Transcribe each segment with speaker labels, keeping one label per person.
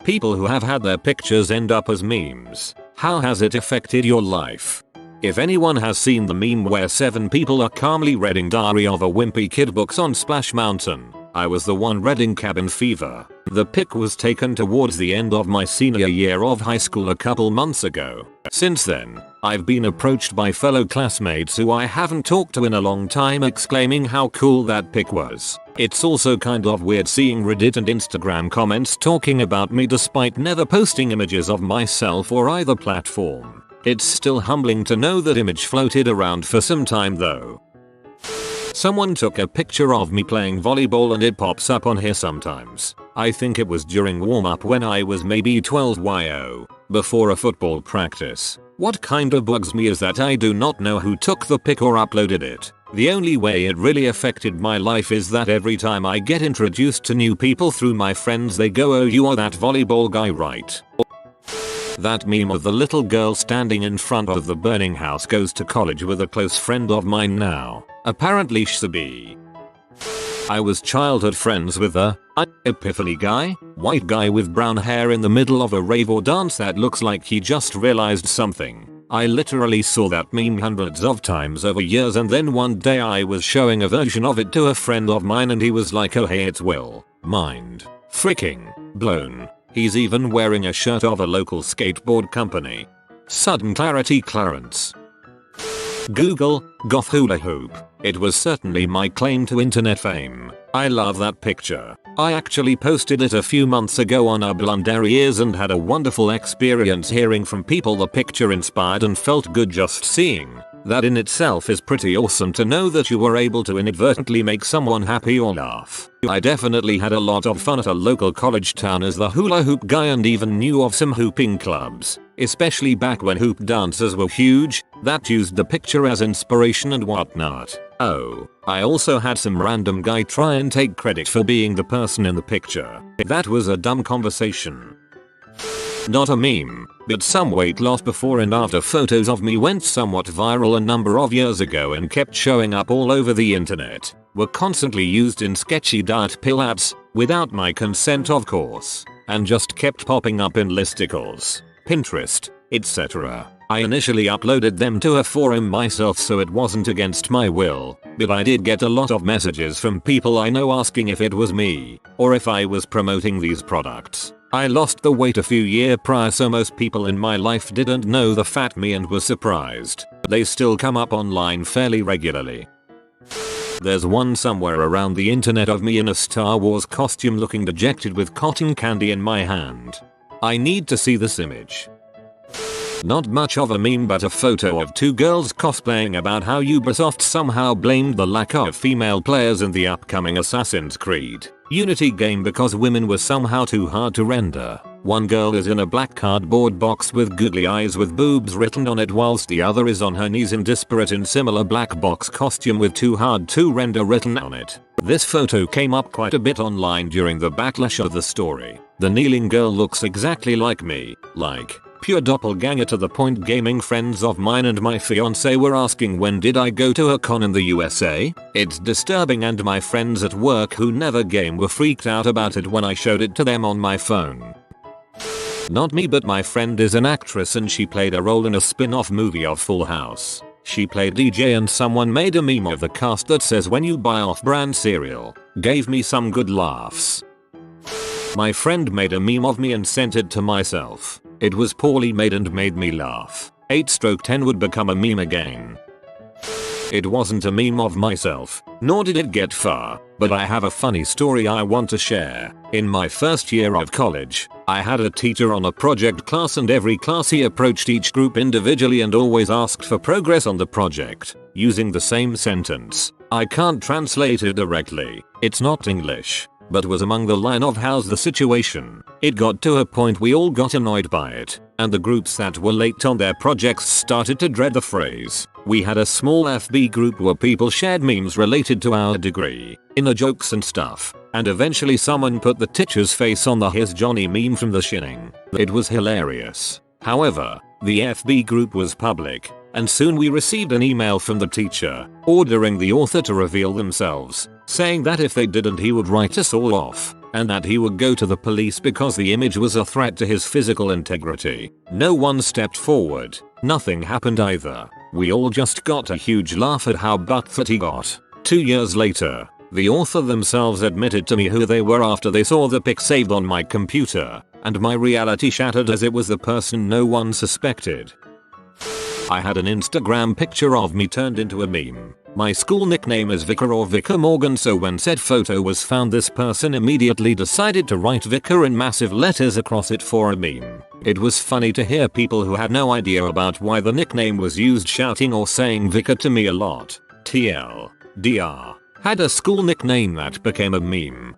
Speaker 1: People who have had their pictures end up as memes. How has it affected your life? If anyone has seen the meme where 7 people are calmly reading Diary of a Wimpy Kid books on Splash Mountain, I was the one reading Cabin Fever. The pic was taken towards the end of my senior year of high school a couple months ago. Since then, I've been approached by fellow classmates who I haven't talked to in a long time exclaiming how cool that pic was. It's also kind of weird seeing Reddit and Instagram comments talking about me despite never posting images of myself or either platform. It's still humbling to know that image floated around for some time though. Someone took a picture of me playing volleyball and it pops up on here sometimes. I think it was during warm-up when I was maybe 12 yo, before a football practice. What kinda bugs me is that I do not know who took the pic or uploaded it. The only way it really affected my life is that every time I get introduced to new people through my friends they go, "Oh, you are that volleyball guy, right?" That meme of the little girl standing in front of the burning house goes to college with a close friend of mine now. Apparently Shabi. I was childhood friends with a epiphany guy, white guy with brown hair in the middle of a rave or dance that looks like he just realized something. I literally saw that meme hundreds of times over years and then one day I was showing a version of it to a friend of mine and he was like, "Oh hey, it's Will." Mind freaking blown. He's even wearing a shirt of a local skateboard company. Sudden clarity, Clarence. Google, goth hula hoop. It was certainly my claim to internet fame. I love that picture. I actually posted it a few months ago on our Blundery Ears and had a wonderful experience hearing from people the picture inspired and felt good just seeing. That in itself is pretty awesome to know that you were able to inadvertently make someone happy or laugh. I definitely had a lot of fun at a local college town as the hula hoop guy and even knew of some hooping clubs, especially back when hoop dancers were huge, that used the picture as inspiration and whatnot. Oh, I also had some random guy try and take credit for being the person in the picture. That was a dumb conversation. Not a meme, but some weight loss before and after photos of me went somewhat viral a number of years ago and kept showing up all over the internet. Were constantly used in sketchy diet pill ads, without my consent of course, and just kept popping up in listicles, Pinterest, etc. I initially uploaded them to a forum myself so it wasn't against my will, but I did get a lot of messages from people I know asking if it was me, or if I was promoting these products. I lost the weight a few years prior so most people in my life didn't know the fat me and were surprised. They still come up online fairly regularly. There's one somewhere around the internet of me in a Star Wars costume looking dejected with cotton candy in my hand. I need to see this image. Not much of a meme but a photo of 2 girls cosplaying about how Ubisoft somehow blamed the lack of female players in the upcoming Assassin's Creed Unity game because women were somehow too hard to render. One girl is in a black cardboard box with googly eyes with boobs written on it whilst the other is on her knees in disparate and similar black box costume with too hard to render written on it. This photo came up quite a bit online during the backlash of the story. The kneeling girl looks exactly like me, like pure doppelganger to the point gaming friends of mine and my fiance were asking when did I go to a con in the USA? It's disturbing and my friends at work who never game were freaked out about it when I showed it to them on my phone. Not me but my friend is an actress and she played a role in a spin-off movie of Full House. She played DJ and someone made a meme of the cast that says when you buy off-brand cereal. Gave me some good laughs. My friend made a meme of me and sent it to myself. It was poorly made and made me laugh. 8/10 would become a meme again. It wasn't a meme of myself, nor did it get far, but I have a funny story I want to share. In my first year of college, I had a teacher on a project class and every class he approached each group individually and always asked for progress on the project, using the same sentence. I can't translate it directly, it's not English, but was among the line of how's the situation. It got to a point we all got annoyed by it, and the groups that were late on their projects started to dread the phrase. We had a small FB group where people shared memes related to our degree, inner jokes and stuff, and eventually someone put the teacher's face on the "Here's Johnny" meme from The Shining. It was hilarious. However, the FB group was public, and soon we received an email from the teacher, ordering the author to reveal themselves, saying that if they didn't he would write us all off. and that he would go to the police because the image was a threat to his physical integrity. No one stepped forward. Nothing happened either. We all just got a huge laugh at how butt he got. 2 years later, the author themselves admitted to me who they were after they saw the pic saved on my computer, and my reality shattered as it was the person no one suspected. I had an Instagram picture of me turned into a meme. My school nickname is Vicar or Vicar Morgan, so when said photo was found, this person immediately decided to write Vicar in massive letters across it for a meme. It was funny to hear people who had no idea about why the nickname was used shouting or saying Vicar to me a lot. TLDR. Had a school nickname that became a meme.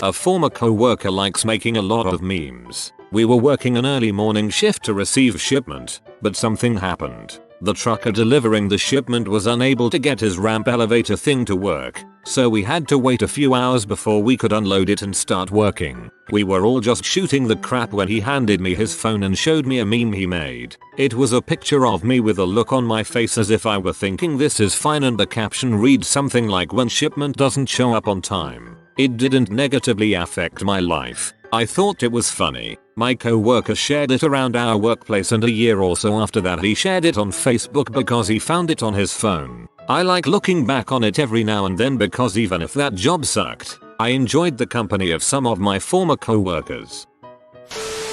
Speaker 1: A former co-worker likes making a lot of memes. We were working an early morning shift to receive shipment, but something happened. The trucker delivering the shipment was unable to get his ramp elevator thing to work, so we had to wait a few hours before we could unload it and start working. We were all just shooting the crap when he handed me his phone and showed me a meme he made. It was a picture of me with a look on my face as if I were thinking this is fine, and the caption reads something like when shipment doesn't show up on time. It didn't negatively affect my life. I thought it was funny. My co-worker shared it around our workplace, and a year or so after that he shared it on Facebook because he found it on his phone. I like looking back on it every now and then because even if that job sucked, I enjoyed the company of some of my former co-workers.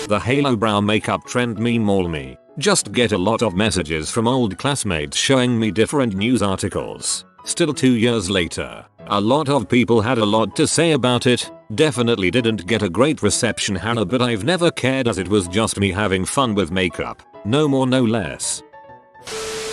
Speaker 1: The halo brow makeup trend meme all me. Just get a lot of messages from old classmates showing me different news articles. Still 2 years later, a lot of people had a lot to say about it. Definitely didn't get a great reception, Hannah, but I've never cared as it was just me having fun with makeup. No more, no less.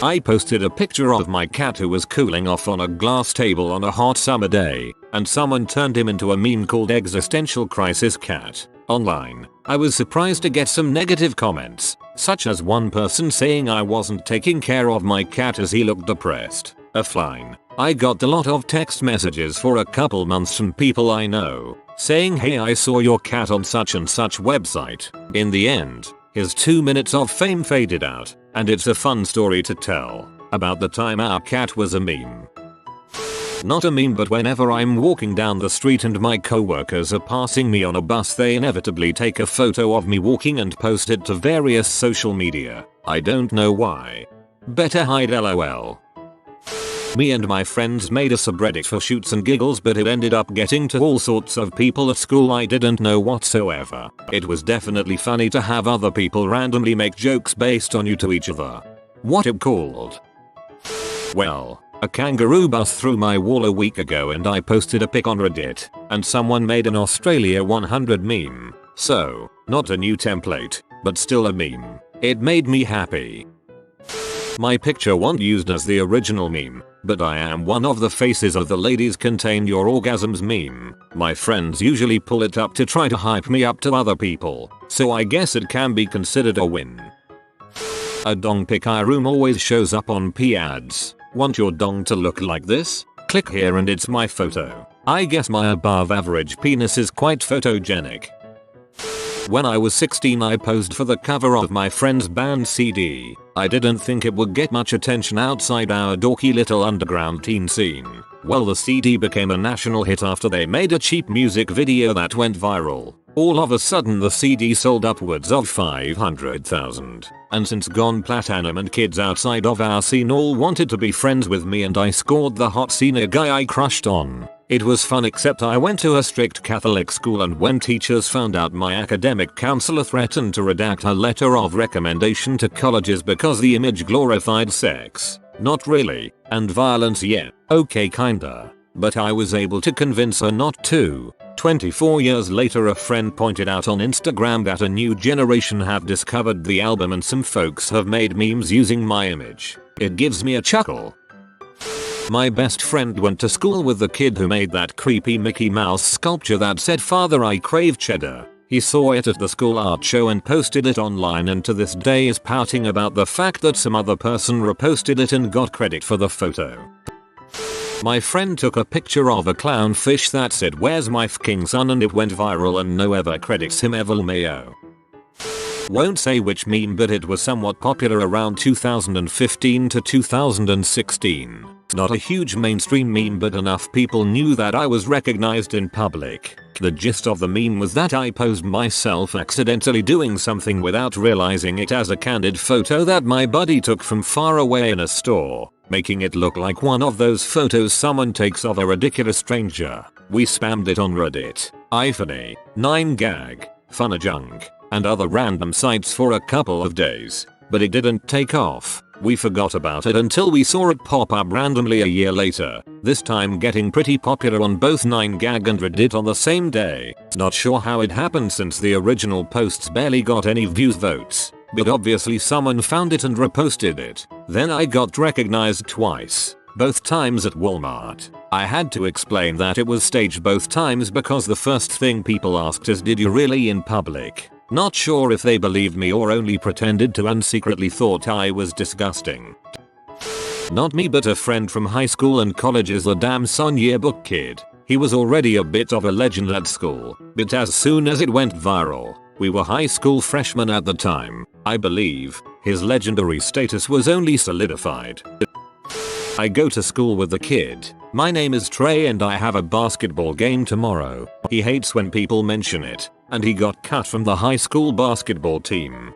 Speaker 1: I posted a picture of my cat who was cooling off on a glass table on a hot summer day, and someone turned him into a meme called Existential Crisis Cat. Online, I was surprised to get some negative comments, such as one person saying I wasn't taking care of my cat as he looked depressed. Offline, I got a lot of text messages for a couple months from people I know, saying hey, I saw your cat on such and such website. In the end, his 2 minutes of fame faded out, and it's a fun story to tell about the time our cat was a meme. Not a meme, but whenever I'm walking down the street and my co-workers are passing me on a bus, they inevitably take a photo of me walking and post it to various social media. I don't know why. Better hide, LOL. Me and my friends made a subreddit for shoots and giggles, but it ended up getting to all sorts of people at school I didn't know whatsoever. It was definitely funny to have other people randomly make jokes based on you to each other. What it called? Well, a kangaroo buzzed through my wall a week ago and I posted a pic on Reddit, and someone made an Australia 100 meme. So, not a new template, but still a meme. It made me happy. My picture wasn't used as the original meme, but I am one of the faces of the ladies contain your orgasms meme. My friends usually pull it up to try to hype me up to other people, so I guess it can be considered a win. A dong pic room always shows up on P ads. Want your dong to look like this? Click here and it's my photo. I guess my above average penis is quite photogenic. When I was 16, I posed for the cover of my friend's band CD. I didn't think it would get much attention outside our dorky little underground teen scene. Well, the CD became a national hit after they made a cheap music video that went viral. All of a sudden the CD sold upwards of 500,000. And since gone platinum and kids outside of our scene all wanted to be friends with me, and I scored the hot senior guy I crushed on. It was fun, except I went to a strict Catholic school, and when teachers found out, my academic counselor threatened to redact a letter of recommendation to colleges because the image glorified sex. Not really. And violence, yeah. Okay, kinda. But I was able to convince her not to. 24 years later, a friend pointed out on Instagram that a new generation have discovered the album and some folks have made memes using my image. It gives me a chuckle. My best friend went to school with the kid who made that creepy Mickey Mouse sculpture that said "Father, I crave cheddar." He saw it at the school art show and posted it online, and to this day is pouting about the fact that some other person reposted it and got credit for the photo. My friend took a picture of a clownfish that said "Where's my fking son?" and it went viral, and no ever credits him ever mayo. Won't say which meme, but it was somewhat popular around 2015 to 2016. Not a huge mainstream meme, but enough people knew that I was recognized in public. The gist of the meme was that I posed myself accidentally doing something without realizing it as a candid photo that my buddy took from far away in a store, making it look like one of those photos someone takes of a ridiculous stranger. We spammed it on Reddit, iFunny, 9gag, Funajunk, and other random sites for a couple of days, but it didn't take off. We forgot about it until we saw it pop up randomly a year later, this time getting pretty popular on both 9gag and Reddit on the same day. Not sure how it happened since the original posts barely got any views votes, but obviously someone found it and reposted it. Then I got recognized twice, both times at Walmart. I had to explain that it was staged both times because the first thing people asked is, did you really in public? Not sure if they believed me or only pretended to and secretly thought I was disgusting. Not me, but a friend from high school and college is the damn son Yearbook kid. He was already a bit of a legend at school, but as soon as it went viral, we were high school freshmen at the time, I believe, his legendary status was only solidified. I go to school with the kid. My name is Trey and I have a basketball game tomorrow. He hates when people mention it, and he got cut from the high school basketball team.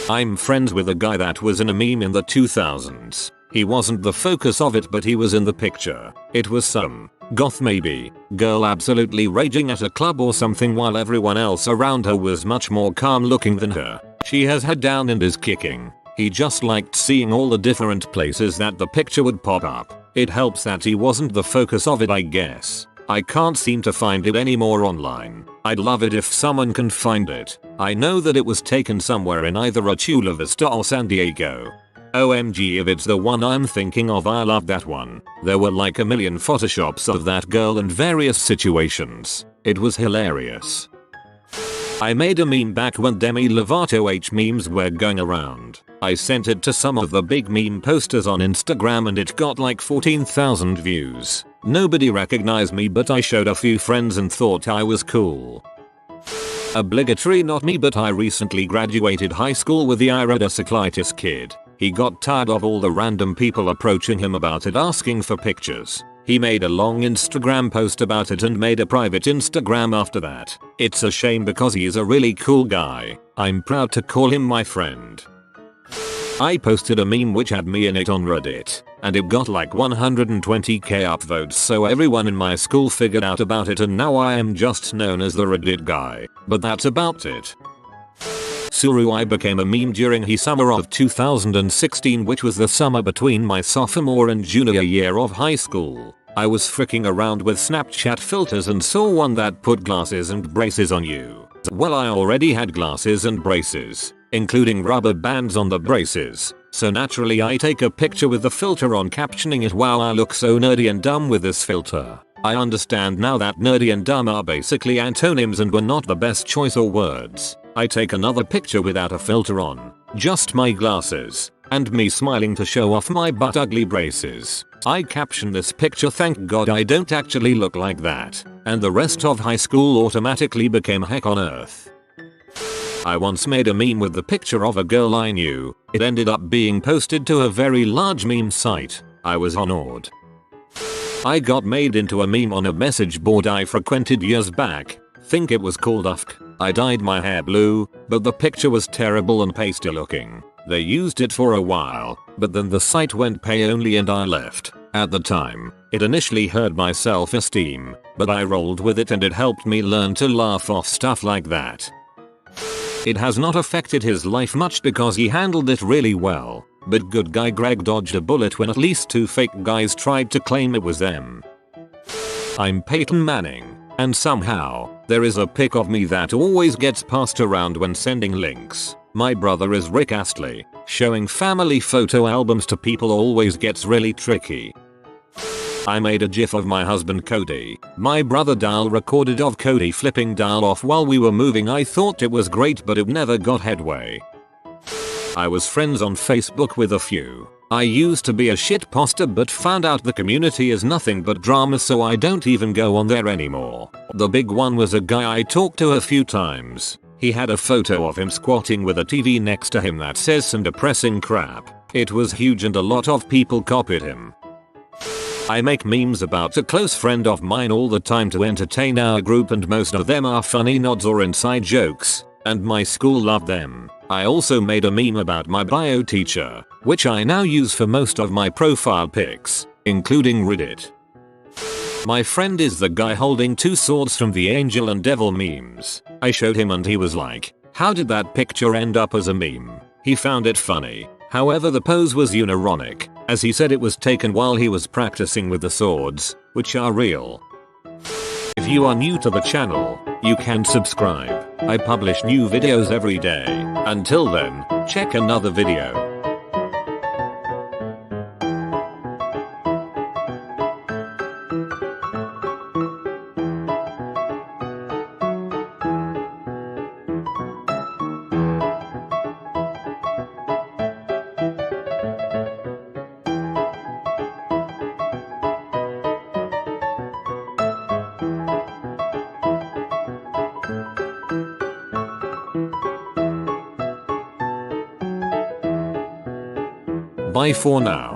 Speaker 1: I'm friends with a guy that was in a meme in the 2000s. He wasn't the focus of it, but he was in the picture. It was some goth maybe girl absolutely raging at a club or something while everyone else around her was much more calm looking than her. She has head down and is kicking. He just liked seeing all the different places that the picture would pop up. It helps that he wasn't the focus of it, I guess. I can't seem to find it anymore online. I'd love it if someone can find it. I know that it was taken somewhere in either a Chula Vista or San Diego. OMG, if it's the one I'm thinking of, I love that one. There were like a million photoshops of that girl in various situations. It was hilarious. I made a meme back when Demi Lovato memes were going around. I sent it to some of the big meme posters on Instagram and it got like 14,000 views. Nobody recognized me, but I showed a few friends and thought I was cool. Obligatory not me, but I recently graduated high school with the Iridocyclitis kid. He got tired of all the random people approaching him about it asking for pictures. He made a long Instagram post about it and made a private Instagram after that. It's a shame because he's a really cool guy. I'm proud to call him my friend. I posted a meme which had me in it on Reddit, and it got like 120k upvotes, so everyone in my school figured out about it and now I am just known as the Reddit guy. But that's about it. Suru, I became a meme during the summer of 2016, which was the summer between my sophomore and junior year of high school. I was fricking around with Snapchat filters and saw one that put glasses and braces on you. Well, I already had glasses and braces, including rubber bands on the braces, so naturally I take a picture with the filter on, captioning it, "Wow, I look so nerdy and dumb with this filter." I understand now that nerdy and dumb are basically antonyms and were not the best choice or words. I take another picture without a filter on, just my glasses, and me smiling to show off my butt ugly braces. I caption this picture, "Thank God I don't actually look like that," and the rest of high school automatically became heck on earth. I once made a meme with the picture of a girl I knew. It ended up being posted to a very large meme site. I was honored. I got made into a meme on a message board I frequented years back. Think it was called UFK. I dyed my hair blue, but the picture was terrible and pasty looking. They used it for a while, but then the site went pay only and I left. At the time, it initially hurt my self-esteem, but I rolled with it and it helped me learn to laugh off stuff like that. It has not affected his life much because he handled it really well, but good guy Greg dodged a bullet when at least 2 fake guys tried to claim it was them. I'm Peyton Manning, and somehow, there is a pic of me that always gets passed around when sending links. My brother is Rick Astley. Showing family photo albums to people always gets really tricky. I made a gif of my husband Cody. My brother Dal recorded of Cody flipping Dal off while we were moving. I thought it was great, but it never got headway. I was friends on Facebook with a few. I used to be a shit poster but found out the community is nothing but drama, so I don't even go on there anymore. The big one was a guy I talked to a few times. He had a photo of him squatting with a TV next to him that says some depressing crap. It was huge and a lot of people copied him. I make memes about a close friend of mine all the time to entertain our group, and most of them are funny nods or inside jokes, and my school loved them. I also made a meme about my bio teacher, which I now use for most of my profile pics, including Reddit. My friend is the guy holding two swords from the angel and devil memes. I showed him and he was like, "How did that picture end up as a meme?" He found it funny. However, the pose was unironic, as he said it was taken while he was practicing with the swords, which are real. If you are new to the channel, you can subscribe. I publish new videos every day. Until then, check another video. Bye for now.